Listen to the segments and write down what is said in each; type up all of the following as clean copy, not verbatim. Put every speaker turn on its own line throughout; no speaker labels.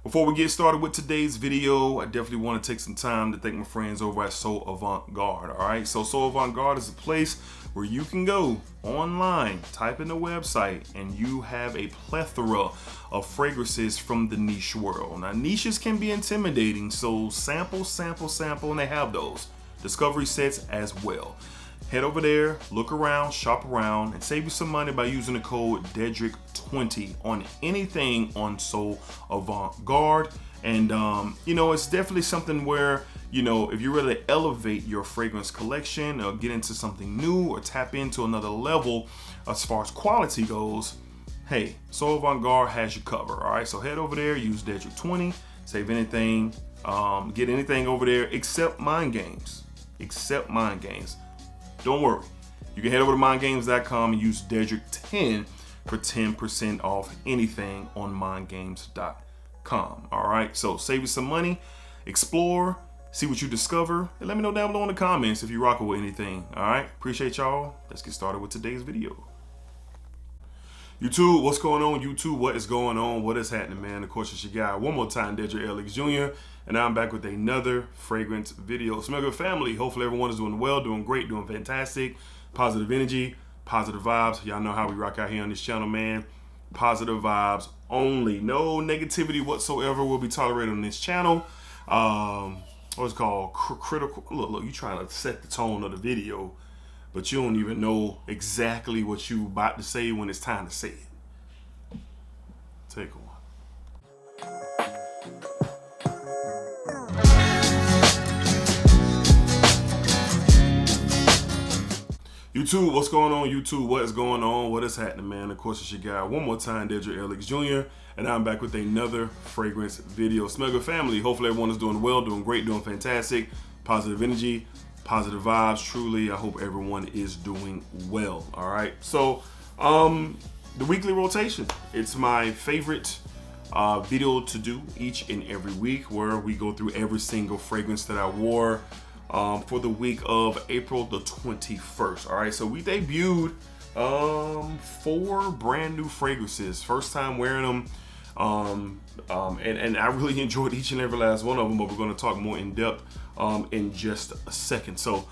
Before we get started with today's video, I definitely want to take some time to thank my friends over at So Avant-Garde. All right, so Avant-Garde is a place where you can go online, type in the website, and you have a plethora of fragrances from the niche world. Now, niches can be intimidating, so sample, and they have those. Discovery sets as well. Head over there, look around, shop around, and save you some money by using the code DEDRICK20 on anything on So Avant-Garde. And, it's definitely something where, if you really elevate your fragrance collection or get into something new or tap into another level as far as quality goes, hey, So Avant-Garde has you covered, all right? So head over there, use DEDRICK20, save anything, get anything over there except Mind Games. Don't worry. You can head over to mindgames.com and use Dedrick10 for 10% off anything on mindgames.com. All right, so save you some money, explore, see what you discover, and let me know down below in the comments if you rock with anything. All right, appreciate y'all. Let's get started with today's video. YouTube, what's going on? YouTube, what is going on? What is happening, man? Of course, it's your guy, one more time, DEDRICKHJR, and I'm back with another fragrance video. Smell good, family. Hopefully everyone is doing well, doing great, doing fantastic. Positive energy, positive vibes. Y'all know how we rock out here on this channel, man. Positive vibes only. No negativity whatsoever will be tolerated on this channel. What's it called? Critical. Look, you trying to set the tone of the video, but you don't even know exactly what you about to say when it's time to say it. Take one. YouTube, what's going on? YouTube, what is going on? What is happening, man? Of course, it's your guy, one more time, DEDRICKHJR, and I'm back with another fragrance video. Smell good, family. Hopefully everyone is doing well, doing great, doing fantastic. Positive energy, positive vibes. Truly, I hope everyone is doing well. All right. So, the weekly rotation. It's my favorite video to do each and every week, where we go through every single fragrance that I wore for the week of April the 21st. All right, so we debuted 4 brand new fragrances. First time wearing them, and I really enjoyed each and every last one of them, but we're going to talk more in depth in just a second. So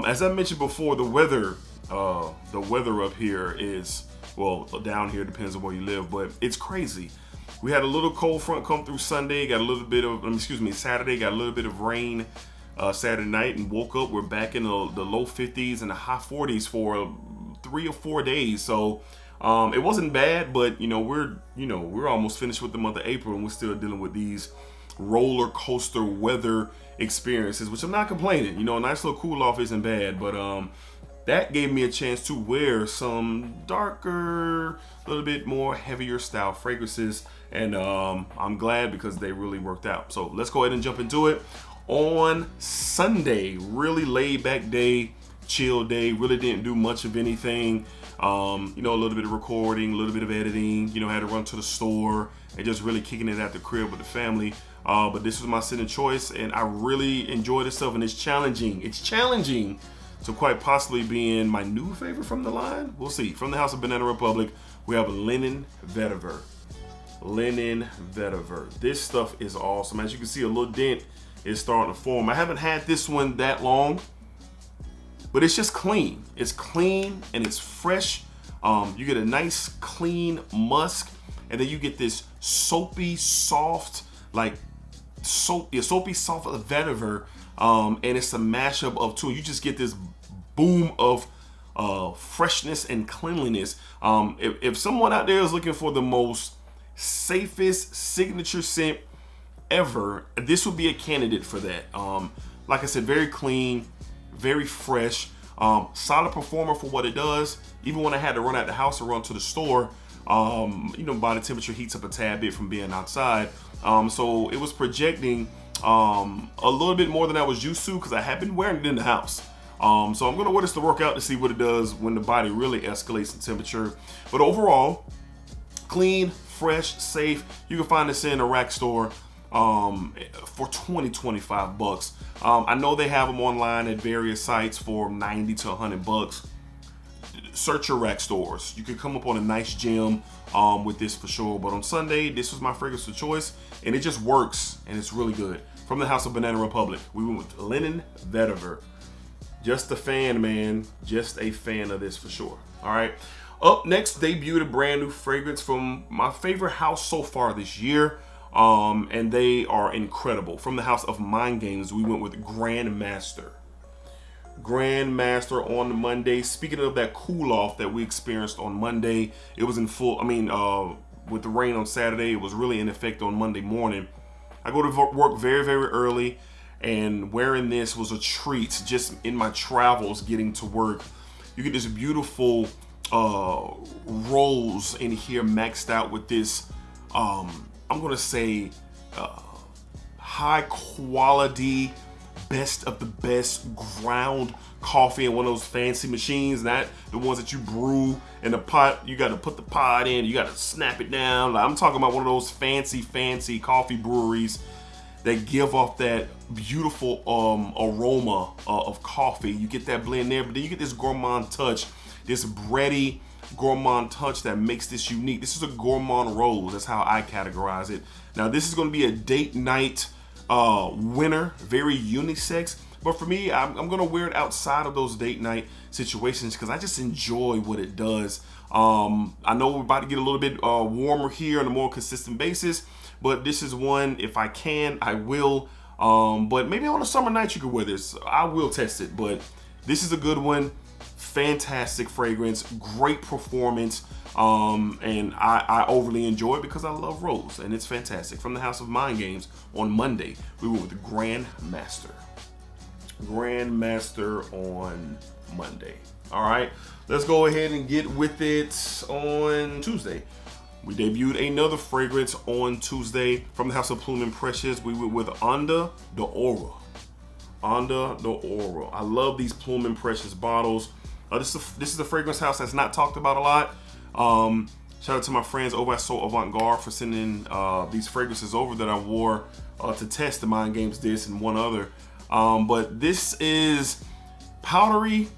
as I mentioned before, the weather up here is, well, down here, depends on where you live, but it's crazy. We had a little cold front come through Sunday, got a little bit of, Saturday, got a little bit of rain Saturday night, and woke up, we're back in the low 50s and the high 40s for 3 or 4 days. So it wasn't bad, but we're almost finished with the month of April, and we're still dealing with these roller coaster weather experiences, which I'm not complaining. A nice little cool off isn't bad, but that gave me a chance to wear some darker, a little bit more heavier style fragrances, and I'm glad because they really worked out. So let's go ahead and jump into it. On Sunday, really laid back day, chill day, really didn't do much of anything. A little bit of recording, a little bit of editing, had to run to the store and just really kicking it at the crib with the family. But this was my second choice, and I really enjoyed this stuff, and it's challenging. It's challenging to quite possibly being my new favorite from the line. We'll see. From the House of Banana Republic, we have Linen Vetiver. Linen Vetiver. This stuff is awesome. As you can see, a little dent is starting to form. I haven't had this one that long, but it's just clean. It's clean and it's fresh. You get a nice clean musk, and then you get this soapy soft, soapy soft vetiver, and it's a mashup of two. You just get this boom of freshness and cleanliness. If someone out there is looking for the most safest signature scent ever, this would be a candidate for that. Like I said, very clean, very fresh, solid performer for what it does. Even when I had to run out the house and run to the store, body temperature heats up a tad bit from being outside. So it was projecting a little bit more than I was used to, because I have been wearing it in the house. So I'm gonna wear this to work out to see what it does when the body really escalates in temperature. But overall, clean, fresh, safe. You can find this in a rack store for $20-25. I know they have them online at various sites for $90 to $100. search your rack stores. You could come up on a nice gem with this for sure. But on Sunday, this was my fragrance of choice, and it just works, and it's really good. From the House of Banana Republic, we went with Linen Vetiver. Just a fan, man. Just a fan of this for sure. All right. Up next, debuted a brand new fragrance from my favorite house so far this year. And they are incredible. From the House of Mind Games, we went with Grandmaster. Grandmaster on Monday. Speaking of that cool off that we experienced on Monday, it was in full, with the rain on Saturday, it was really in effect on Monday morning. I go to work very, very early, and wearing this was a treat just in my travels getting to work. You get this beautiful rose in here maxed out with this, I'm gonna say high quality, best of the best ground coffee in one of those fancy machines, not the ones that you brew in a pot. You got to put the pot in, you got to snap it down. I'm talking about one of those fancy coffee breweries that give off that beautiful aroma of coffee. You get that blend there, but then you get this gourmand touch, this bready gourmand touch that makes this unique. This is a gourmand rose. That's how I categorize it. Now, this is going to be a date night winner, very unisex. But for me, I'm going to wear it outside of those date night situations because I just enjoy what it does. I know we're about to get a little bit warmer here on a more consistent basis, but this is one, if I can, I will. But maybe on a summer night you could wear this. I will test it, but this is a good one. Fantastic fragrance, great performance, and I overly enjoy it because I love rose, and it's fantastic. From the House of Mind Games on Monday, we went with the Grandmaster. Grandmaster on Monday. All right, let's go ahead and get with it on Tuesday. We debuted another fragrance on Tuesday from the House of Plume and Precious. We went with Under the Aura. Under the Aura. I love these Plume and Precious bottles. This is a fragrance house that's not talked about a lot. Shout out to my friends over at So Avant Garde for sending these fragrances over that I wore to test the Mind Games disc and one other. But this is powdery,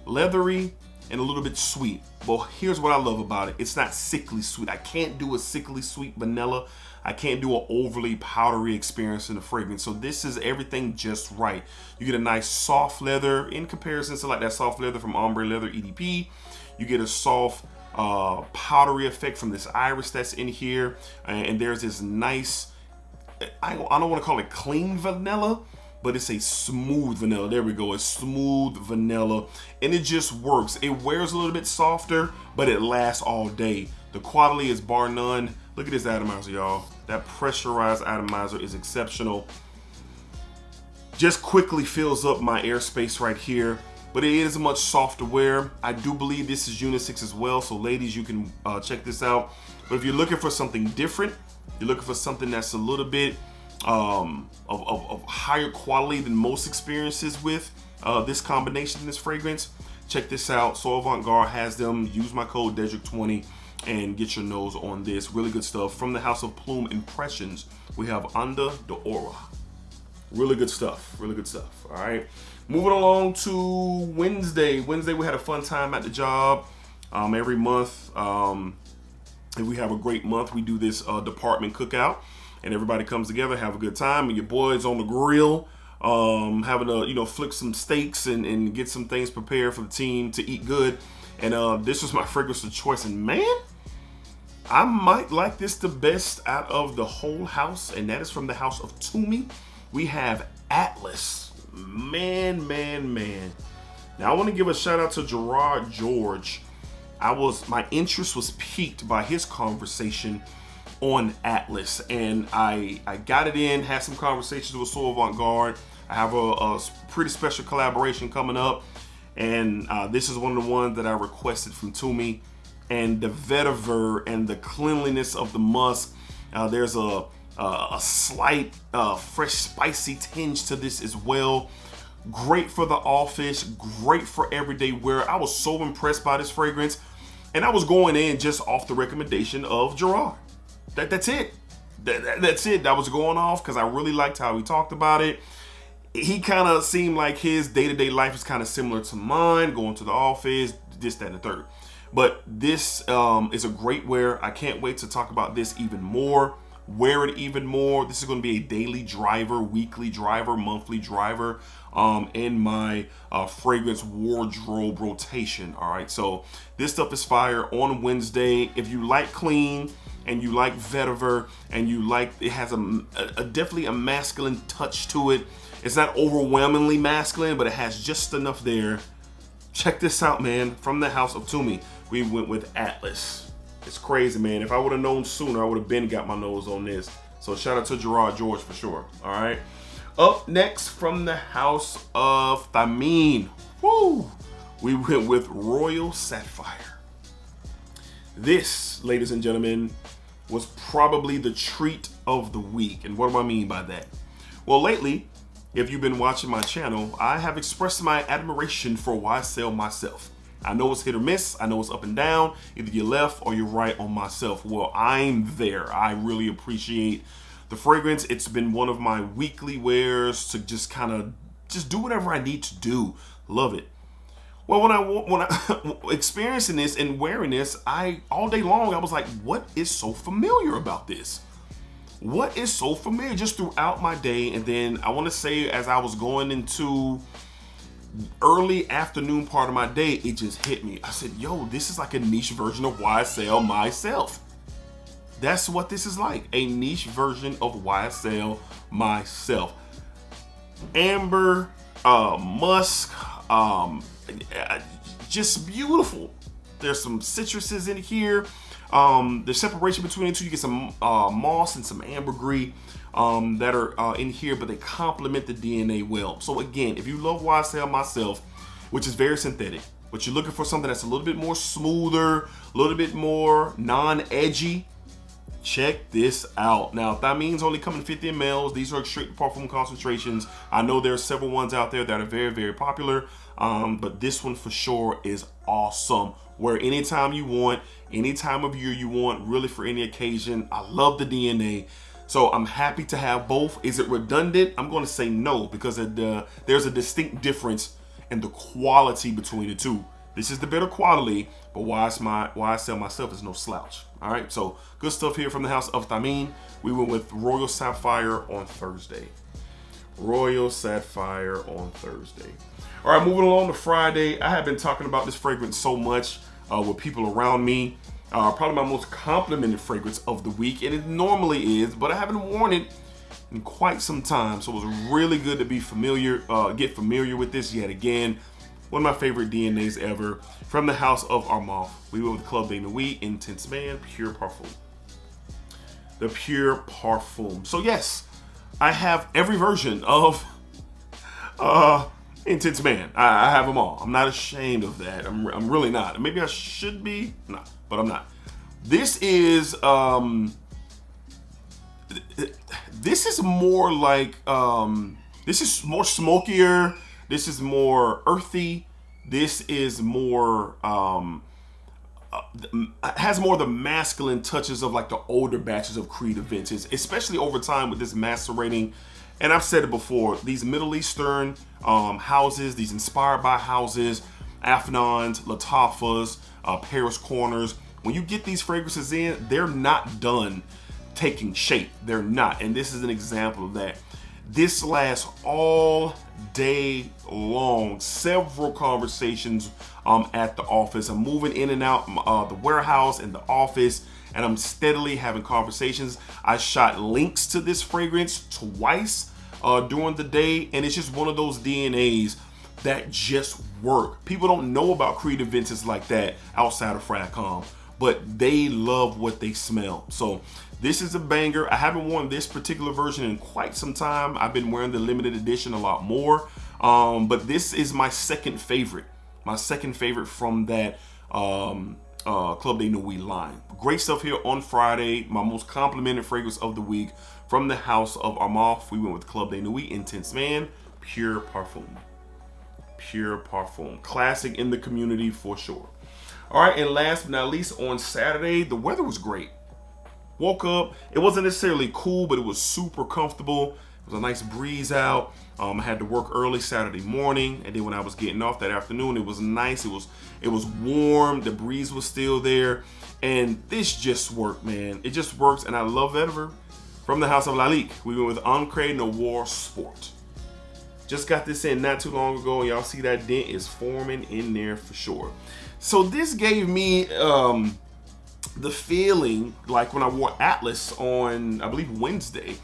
leathery, and a little bit sweet. Well, here's what I love about it. It's not sickly sweet. I can't do a sickly sweet vanilla. I can't do an overly powdery experience in the fragrance. So this is everything just right. You get a nice soft leather in comparison to like that soft leather from Ombre Leather EDP. You get a soft powdery effect from this iris that's in here. And there's this nice, I don't want to call it clean vanilla, but it's a smooth vanilla. There we go, a smooth vanilla. And it just works. It wears a little bit softer, but it lasts all day. The quality is bar none. Look at this atomizer, y'all. That pressurized atomizer is exceptional. Just quickly fills up my airspace right here, but it is a much softer wear. I do believe this is unisex as well, so ladies, you can check this out. But if you're looking for something different, you're looking for something that's a little bit of higher quality than most experiences with this combination in this fragrance, check this out. So Avant Garde has them. Use my code DEDRICK20 and get your nose on this. Really good stuff. From the House of Plume Impressions, we have Under the Aura. Really good stuff. Really good stuff. All right. Moving along to Wednesday. Wednesday, we had a fun time at the job. Every month, if we have a great month, we do this department cookout, and everybody comes together, have a good time, and your boys on the grill, having to flip some steaks and get some things prepared for the team to eat good. And this was my fragrance of choice, and man, I might like this the best out of the whole house, and that is from the House of Toomey. We have Atlas. Man. Now I want to give a shout out to Gerard George. My interest was piqued by his conversation on Atlas, and I got it in, had some conversations with So Avant Garde. I have a pretty special collaboration coming up, and this is one of the ones that I requested from Toomey. And the vetiver and the cleanliness of the musk, there's a slight fresh spicy tinge to this as well. Great for the office, great for everyday wear. I was so impressed by this fragrance, and I was going in just off the recommendation of Gerard. That's it. That's it. That was going off because I really liked how he talked about it. He kind of seemed like his day-to-day life is kind of similar to mine, going to the office, this, that, and the third. But this is a great wear. I can't wait to talk about this even more. Wear it even more. This is going to be a daily driver, weekly driver, monthly driver in my fragrance wardrobe rotation. All right, so this stuff is fire on Wednesday. If you like clean and you like vetiver and you like, it has a definitely a masculine touch to it. It's not overwhelmingly masculine, but it has just enough there. Check this out, man. From the house of Toomey, we went with Atlas. It's crazy, man. If I would have known sooner, I would have been got my nose on this. So shout out to Gerard George for sure. All right. Up next, from the house of Thameen, woo, we went with Royal Sapphire. This, ladies and gentlemen, was probably the treat of the week. And what do I mean by that? Well, lately, if you've been watching my channel, I have expressed my admiration for YSL myself. I know it's hit or miss. I know it's up and down. Either you're left or you're right on myself. Well, I'm there. I really appreciate the fragrance. It's been one of my weekly wears to just kind of just do whatever I need to do. Love it. Well, when I experiencing this and wearing this, all day long I was like, what is so familiar about this? What is so familiar just throughout my day? And then I want to say, as I was going into early afternoon part of my day, it just hit me. I said, yo, this is like a niche version of YSL myself. That's what this is like, a niche version of YSL myself. Amber, musk, just beautiful. There's some citruses in here. There's separation between the two. You get some moss and some ambergris that are in here, but they complement the DNA well. So again, if you love YSL myself, which is very synthetic, but you're looking for something that's a little bit more smoother, a little bit more non-edgy, check this out. Now, Thameen's only come in 50 mLs. These are extracted parfum concentrations. I know there are several ones out there that are very, very popular, but this one for sure is awesome. Wear anytime you want, any time of year you want, really for any occasion. I love the DNA. So I'm happy to have both. Is it redundant? I'm going to say no, because there's a distinct difference in the quality between the two. This is the better quality, but YSL myself is no slouch. All right, so good stuff here from the house of Thameen. We went with Royal Sapphire on Thursday. Royal Sapphire on Thursday. All right, moving along to Friday. I have been talking about this fragrance so much with people around me. Probably my most complimented fragrance of the week, and it normally is, but I haven't worn it in quite some time, so it was really good to be familiar, get familiar with this yet again. One of my favorite DNAs ever. From the house of Armand, we went with Club de Nuit Intense Man Pure Parfum. The Pure Parfum. So yes, I have every version of Intense Man. I have them all. I'm not ashamed of that. I'm really not. Maybe I should be, nah, but I'm not. This is more like this is more smokier. This is more earthy. This is more has more of the masculine touches of like the older batches of Creed Vintage, especially over time with this macerating. And I've said it before, these Middle Eastern houses, these inspired by houses, Afnans, Latafas, Paris Corners, when you get these fragrances in, they're not done taking shape. They're not. And this is an example of that. This lasts all day long. Several conversations at the office. I'm moving in and out the warehouse and the office, and I'm steadily having conversations. I shot links to this fragrance twice during the day, and it's just one of those DNAs that just work. People don't know about creative vintage like that outside of Fracom, but they love what they smell. So this is a banger. I haven't worn this particular version in quite some time. I've been wearing the limited edition a lot more, but this is my second favorite. My second favorite from that Club de Nuit line. Great stuff here on Friday. My most complimented fragrance of the week from the house of Armand. We went with Club de Nuit Intense Man Pure Parfum. Pure Parfum. Classic in the community for sure. All right, and last but not least, on Saturday, the weather was great. Woke up, it wasn't necessarily cool, but it was super comfortable. It was a nice breeze out. I had to work early Saturday morning, and then when I was getting off that afternoon, it was nice. It was warm. The breeze was still there, and this just worked, man. It just works, and I love vetiver. From the house of Lalique, we went with Ancre Noir Sport. Just got this in not too long ago, and y'all see that dent is forming in there for sure. So this gave me the feeling like when I wore Atlas on, I believe, Wednesday.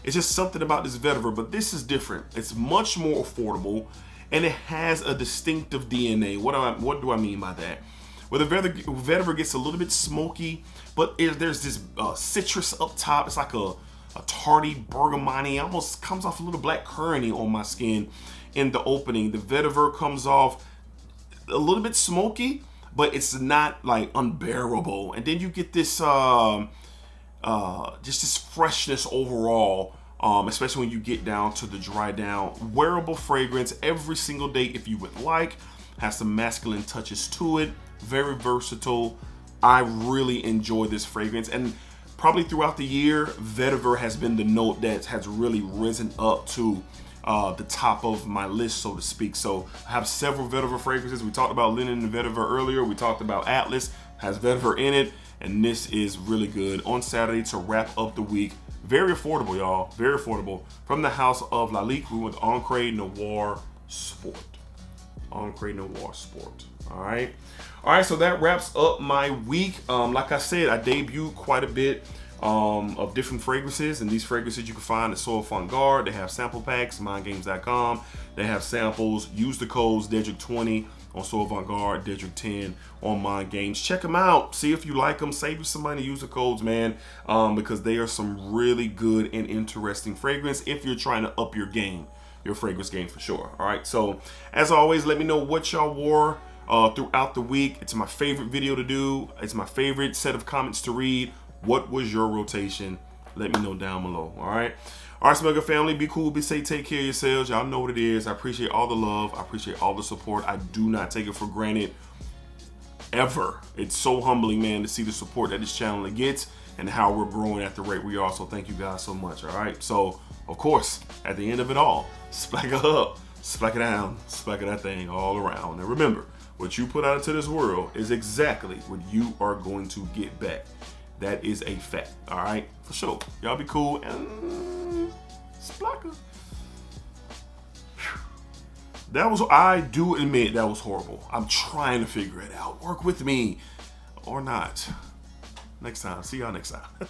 It's just something about this vetiver, but this is different. It's much more affordable, and it has a distinctive DNA. What do I mean by that? Well, the vetiver gets a little bit smoky, but there's this citrus up top. It's like a tardy bergamot, almost comes off a little black currant on my skin in the opening. The vetiver comes off a little bit smoky, but it's not like unbearable. And then you get this just this freshness overall, especially when you get down to the dry down. Wearable fragrance every single day if you would like. Has some masculine touches to it. Very versatile. I really enjoy this fragrance, and probably throughout the year, vetiver has been the note that has really risen up to the top of my list, so to speak. So I have several vetiver fragrances. We talked about linen and vetiver earlier. We talked about Atlas, has vetiver in it, and this is really good on Saturday to wrap up the week. Very affordable, y'all. Very affordable. From the house of Lalique, we went Ancre Noir Sport. Ancre Noir Sport. All right. So that wraps up my week. Like I said, I debuted quite a bit of different fragrances, and these fragrances you can find at Soul Avant-Garde. They have sample packs, mindgames.com. They have samples. Use the codes Dedrick20 on Soul Avant-Garde, Dedrick10 on Mind Games. Check them out. See if you like them. Save you some money. Use the codes, man, because they are some really good and interesting fragrance if you're trying to up your game, your fragrance game for sure. All right. So as always, let me know what y'all wore throughout the week. It's my favorite video to do. It's my favorite set of comments to read. What was your rotation? Let me know down below. All right, Smell Good family, be cool, be safe, take care of yourselves. Y'all know what it is. I appreciate all the love. I appreciate all the support. I do not take it for granted ever. It's so humbling, man, to see the support that this channel gets and how we're growing at the rate we are. So thank you guys so much. All right. So of course, at the end of it all, splack it up, splack it down, splack it that thing all around. And remember, what you put out into this world is exactly what you are going to get back. That is a fact. All right, for sure. Y'all be cool and splacker. That was, I do admit that was horrible. I'm trying to figure it out. Work with me or not. Next time. See y'all next time.